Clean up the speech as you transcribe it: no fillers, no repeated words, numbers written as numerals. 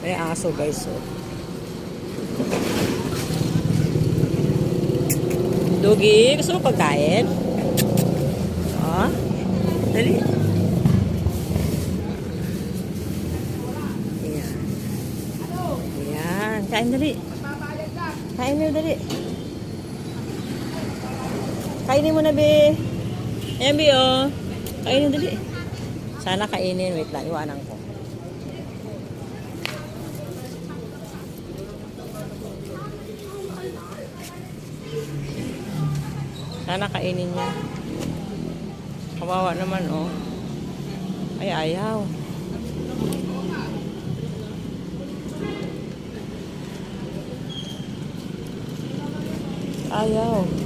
May aso guys, oh. Dugi, gusto mo pagkain? Oh, dali. Ayan. Ayan, kain dali. Kain na dali. Kainin mo na, be. Ayan, be, oh. Kainin dali. Sana kainin. Wait lang, iwanan ko. Sana kainin niya. Kawawa naman, oh. Ay, ayaw. Ayaw.